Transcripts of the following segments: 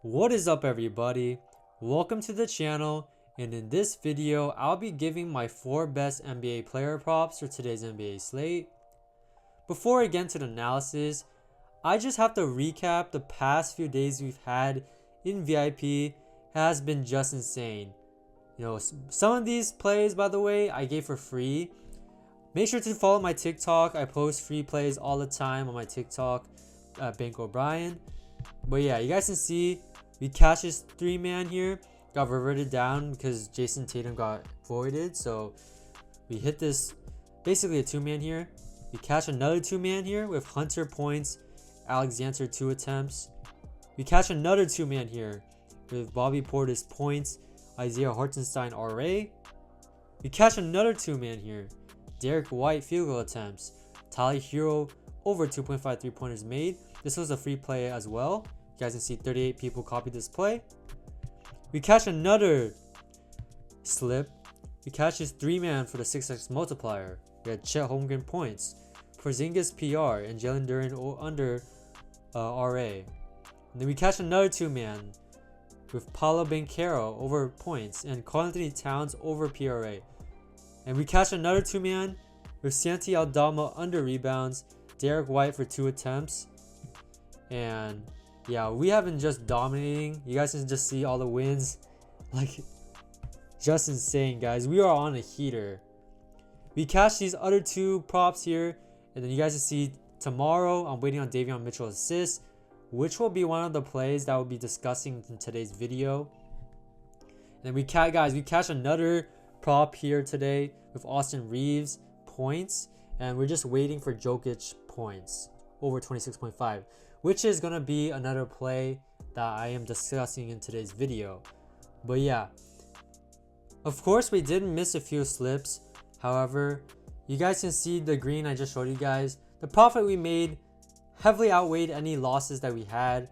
What is up, everybody? Welcome to the channel, and in this video I'll be giving my 4 best NBA player props for today's NBA slate. Before I get into the analysis, I just have to recap the past few days we've had in VIP has been just insane. Some of these plays, by the way, I gave for free. Make sure to follow my TikTok. I post free plays all the time on my TikTok at bankroll. But yeah, you guys can see we cashed this 3-man here, got reverted down because Jason Tatum got voided. So we hit this basically a 2-man here. We cash another 2-man here with Hunter points, Alexander 2 attempts. We cash another 2-man here with Bobby Portis points, Isaiah Hartenstein RA. We cash another 2-man here, Derek White field goal attempts, Tyler Hero over 2.5 3-pointers made. This was a free play as well. You guys can see 38 people copied this play. We cash another slip. We cash this 3-man for the 6x multiplier. We had Chet Holmgren points, Porzingis PR, and Jalen Duren under RA. And then we cash another 2-man with Paolo Banchero over points and Karl Anthony Towns over PRA. And we cash another 2-man with Santi Aldama under rebounds, Derek White for 2 attempts. And yeah, we have been just dominating. You guys can just see all the wins. Like, just insane, guys. We are on a heater. We cashed these other 2 props here. And then you guys can see tomorrow, I'm waiting on Davion Mitchell's assist, which will be one of the plays that we'll be discussing in today's video. And then we cash another prop here today with Austin Reeves points. And we're just waiting for Jokic points over 26.5. which is going to be another play that I am discussing in today's video. But yeah, of course we did miss a few slips. However, you guys can see the green I just showed you guys. The profit we made heavily outweighed any losses that we had.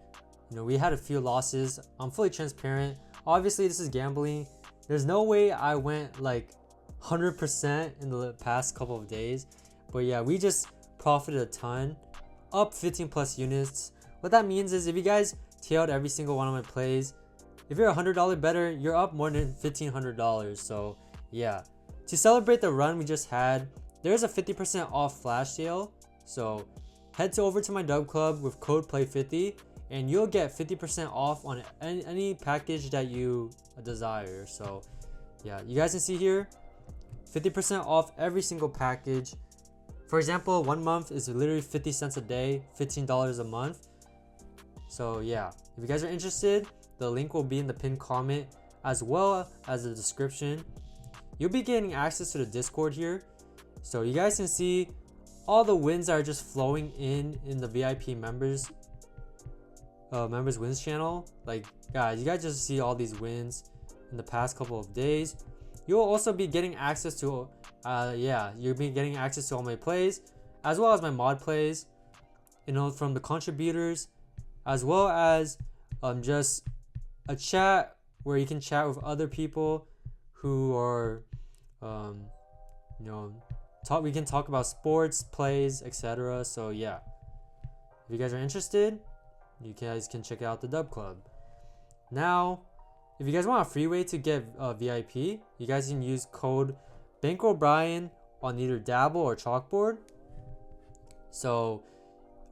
We had a few losses. I'm fully transparent. Obviously, this is gambling. There's no way I went like 100% in the past couple of days. But yeah, we just profited a ton. Up 15 plus units. What that means is if you guys tailed every single one of my plays, if you're $100 better, you're up more than $1,500. So yeah, to celebrate the run we just had, there's a 50% off flash sale. So head over to my dub club with code play50 and you'll get 50% off on any package that you desire. So yeah, you guys can see here 50% off every single package. For example, 1 month is literally 50 cents a day, $15 a month. So yeah, if you guys are interested, the link will be in the pinned comment as well as the description. You'll be getting access to the Discord here. So you guys can see all the wins that are just flowing in the VIP members wins channel. Like, guys, you guys just see all these wins in the past couple of days. You'll also be getting access to you'll be getting access to all my plays as well as my mod plays, from the contributors, as well as just a chat where you can chat with other people who are we can talk about sports, plays, etc. So yeah, if you guys are interested, you guys can check out the dub club. Now, if you guys want a free way to get VIP, you guys can use code bankroll on either Dabble or Chalkboard. So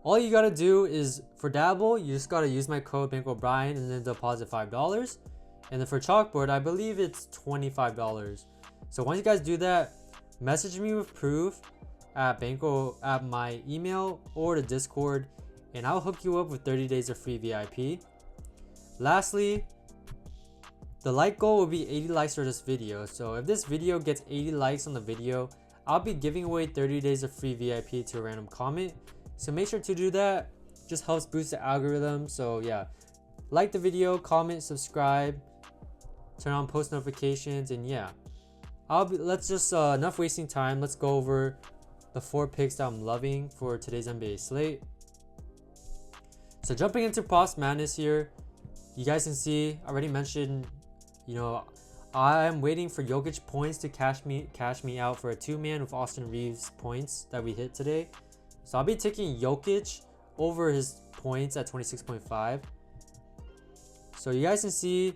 all you gotta do is, for Dabble, you just gotta use my code bankroll and then deposit $5. And then for Chalkboard, I believe it's $25. So once you guys do that, message me with proof at bankroll at my email or the Discord, and I'll hook you up with 30 days of free VIP. Lastly, the like goal will be 80 likes for this video. So if this video gets 80 likes on the video, I'll be giving away 30 days of free VIP to a random comment. So make sure to do that. Just helps boost the algorithm. So yeah, like the video, comment, subscribe, turn on post notifications, and yeah, let's just enough wasting time. Let's go over the 4 picks that I'm loving for today's NBA slate. So jumping into Props Madness here, you guys can see I already mentioned, I'm waiting for Jokic points to cash me out for a 2-man with Austin Reeves points that we hit today. So I'll be taking Jokic over his points at 26.5. So you guys can see,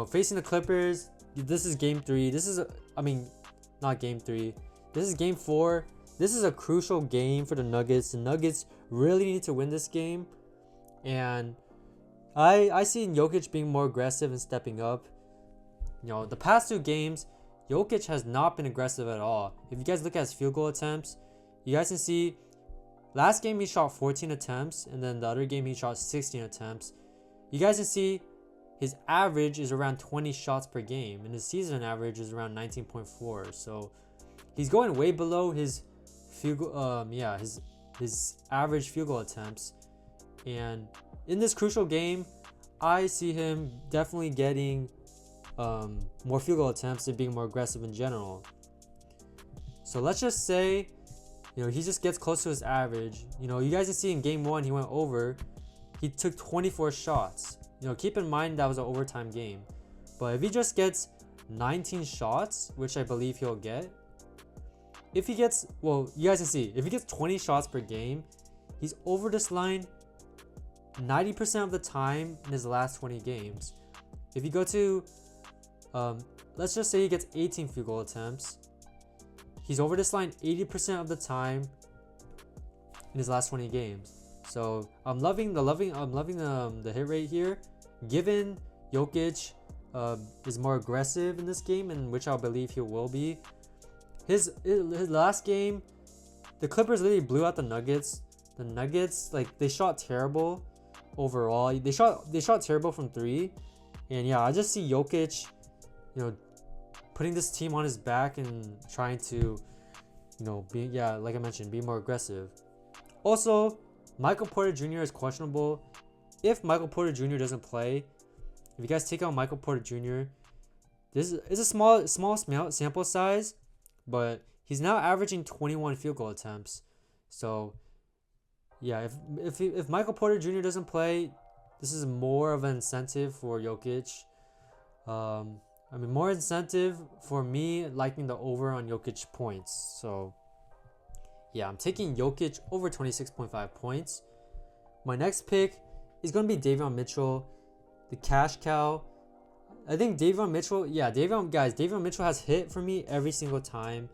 facing the Clippers, this is game 3. This is, not game 3. This is game 4. This is a crucial game for the Nuggets. The Nuggets really need to win this game. And I see Jokic being more aggressive and stepping up. The past 2 games, Jokic has not been aggressive at all. If you guys look at his field goal attempts, you guys can see last game he shot 14 attempts, and then the other game he shot 16 attempts. You guys can see his average is around 20 shots per game, and his season average is around 19.4. So he's going way below his field goal, his average field goal attempts. And in this crucial game, I see him definitely getting more field goal attempts and being more aggressive in general. So let's just say, he just gets close to his average. You guys can see in game 1 he went over. He took 24 shots. Keep in mind that was an overtime game. But if he just gets 19 shots, which I believe he'll get, if he gets, you guys can see, if he gets 20 shots per game, he's over this line 90% of the time in his last 20 games. If you go to, let's just say he gets 18 field goal attempts, he's over this line 80% of the time in his last 20 games. So I'm loving the hit rate here. Given Jokic is more aggressive in this game, and which I believe he will be. His last game, the Clippers literally blew out the Nuggets. The Nuggets, they shot terrible overall. They shot terrible from 3. And yeah, I just see Jokic, putting this team on his back and trying to, like I mentioned, be more aggressive. Also, Michael Porter Jr. is questionable. If Michael Porter Jr. doesn't play, if you guys take out Michael Porter Jr., this is a small sample size, but he's now averaging 21 field goal attempts. So yeah, if Michael Porter Jr. doesn't play, this is more of an incentive for Jokic. More incentive for me liking the over on Jokic points. So yeah, I'm taking Jokic over 26.5 points. My next pick is going to be Donovan Mitchell, the cash cow. I think Donovan Mitchell, Donovan Mitchell has hit for me every single time.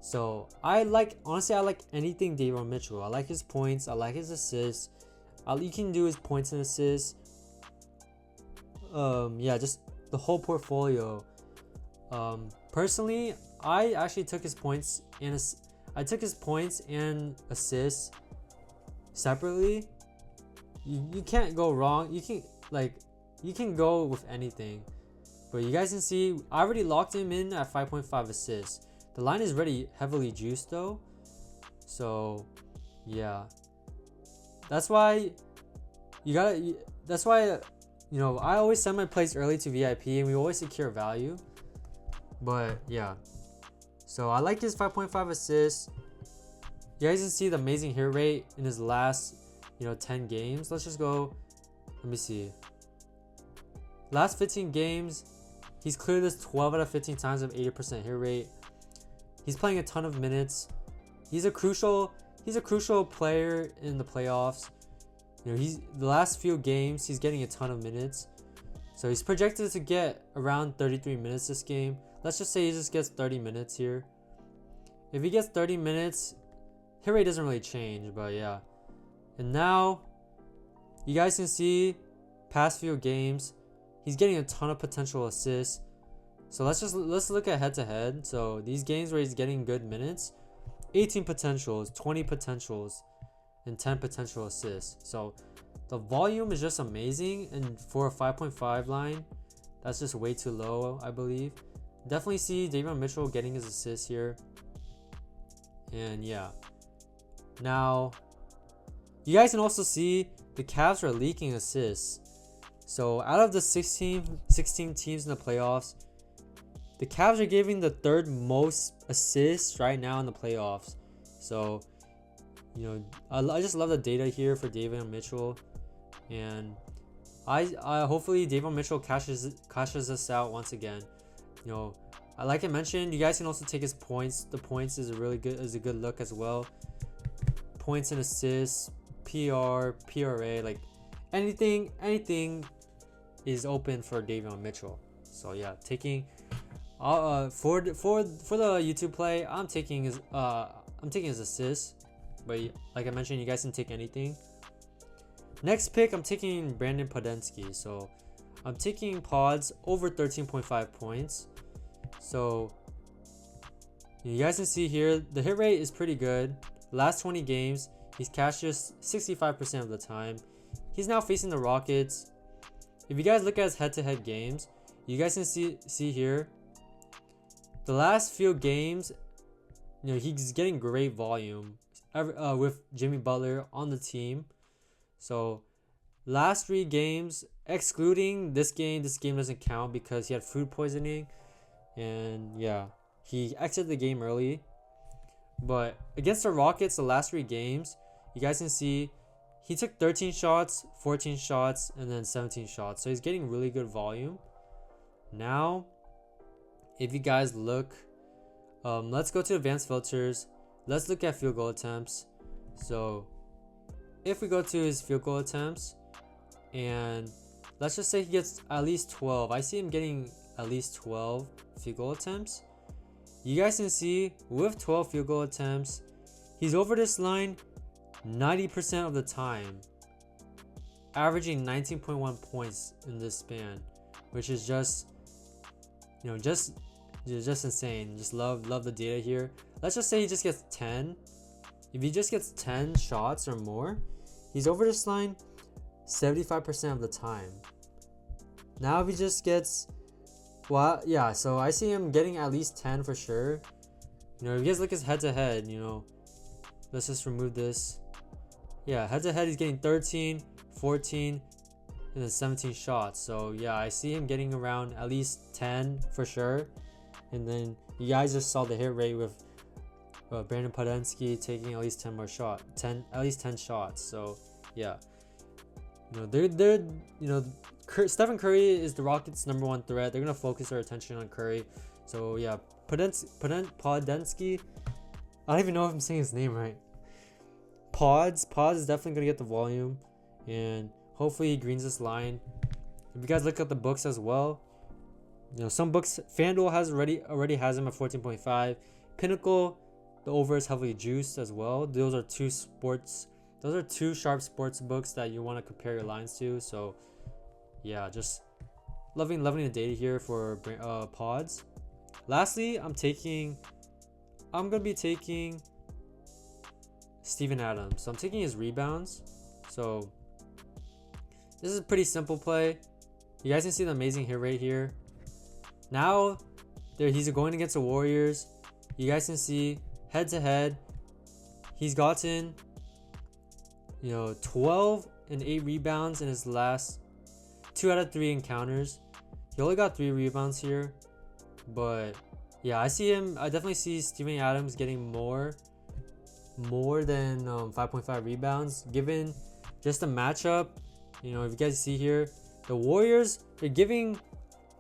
So honestly, I like anything Donovan Mitchell. I like his points. I like his assists. You can do his points and assists. Just the whole portfolio. Personally, I actually took his points and assists separately. You can't go wrong. You can go with anything. But you guys can see I already locked him in at 5.5 assists. The line is already heavily juiced though. So yeah. That's why I always send my plays early to VIP and we always secure value. But yeah. So I like his 5.5 assists. You guys can see the amazing hit rate in his last 10 games. Let's just go. Let me see. Last 15 games, he's cleared this 12 out of 15 times with 80% hit rate. He's playing a ton of minutes. He's a crucial player in the playoffs. The last few games he's getting a ton of minutes. So he's projected to get around 33 minutes this game. Let's just say he just gets 30 minutes here. If he gets 30 minutes, hit rate doesn't really change, but yeah. And now you guys can see past few games, he's getting a ton of potential assists. So let's look at head to head. So these games where he's getting good minutes, 18 potentials, 20 potentials, and 10 potential assists. So the volume is just amazing, and for a 5.5 line, that's just way too low, I believe. Definitely see Donovan Mitchell getting his assists here. And yeah. Now, you guys can also see the Cavs are leaking assists. So out of the 16 teams in the playoffs, the Cavs are giving the 3rd most assists right now in the playoffs. So, I just love the data here for Donovan Mitchell, and I hopefully Donovan Mitchell cashes us out once again. Like I mentioned, you guys can also take his points. The points is a good look as well. Points and assists, PRA, anything is open for Donovan Mitchell. So yeah, taking for the YouTube play, I'm taking his assist, but like I mentioned, you guys can take anything. Next pick, I'm taking Brandin Podziemski. So I'm taking Pods over 13.5 points. So you guys can see here the hit rate is pretty good. Last 20 games, he's cashed just 65% of the time. He's now facing the Rockets. If you guys look at his head-to-head games, you guys can see here the last few games, he's getting great volume with Jimmy Butler on the team. So last 3 games, excluding this game doesn't count because he had food poisoning, and yeah, he exited the game early. But against the Rockets, the last 3 games, you guys can see he took 13 shots, 14 shots, and then 17 shots. So he's getting really good volume. Now, if you guys look, let's go to advanced filters. Let's look at field goal attempts. So if we go to his field goal attempts, and let's just say he gets at least 12. I see him getting at least 12 field goal attempts. You guys can see with 12 field goal attempts, he's over this line 90% of the time, averaging 19.1 points in this span, which is just insane. Just love the data here. Let's just say he just gets 10. If he just gets 10 shots or more, he's over this line 75% of the time. Now if he just gets, well, yeah, so I see him getting at least 10 for sure. If you guys look at his head-to-head, let's just remove this. Yeah, head-to-head he's getting 13, 14, and then 17 shots. So yeah, I see him getting around at least 10 for sure. And then you guys just saw the hit rate with Brandin Podziemski taking at least 10 more shots, at least 10 shots. So yeah, Stephen Curry is the Rockets' #1 threat. They're gonna focus their attention on Curry. So yeah, Podziemski. I don't even know if I'm saying his name right. Pods is definitely gonna get the volume, and hopefully he greens this line. If you guys look at the books as well, some books, FanDuel has already has him at 14.5. Pinnacle, the over is heavily juiced as well. Those are two sharp sports books that you want to compare your lines to. So yeah, just loving the data here for Pods. Lastly, I'm gonna be taking Steven Adams. So I'm taking his rebounds. So this is a pretty simple play. You guys can see the amazing hit rate here. Now he's going against the Warriors. You guys can see head-to-head, he's gotten 12 and 8 rebounds in his last 2 out of 3 encounters. He only got 3 rebounds here, but yeah, I definitely see Steven Adams getting more than 5.5 rebounds given just the matchup. If you guys see here, the Warriors, they're giving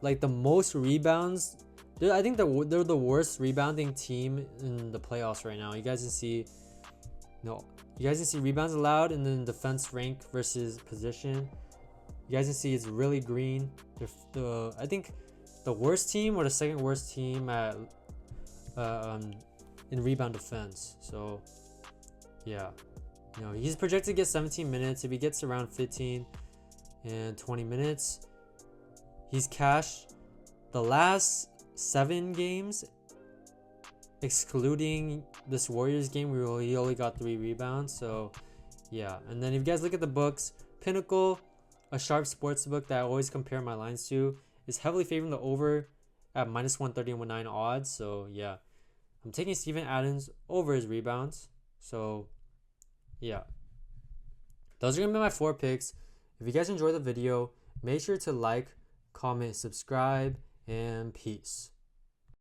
like the most rebounds. I think they're the worst rebounding team in the playoffs right now. You guys can see rebounds allowed and then defense rank versus position. You guys can see it's really green. I think the worst team or the second worst team at in rebound defense. So yeah, he's projected to get 17 minutes. If he gets around 15 and 20 minutes, he's cashed the last 7 games, excluding this Warriors game. He only got 3 rebounds. So yeah, and then if you guys look at the books, Pinnacle, a sharp sports book that I always compare my lines to, is heavily favoring the over at -130 and 1.9 odds. So yeah, I'm taking Steven Adams over his rebounds. So yeah, those are gonna be my 4 picks. If you guys enjoyed the video, make sure to like, comment, subscribe, and peace.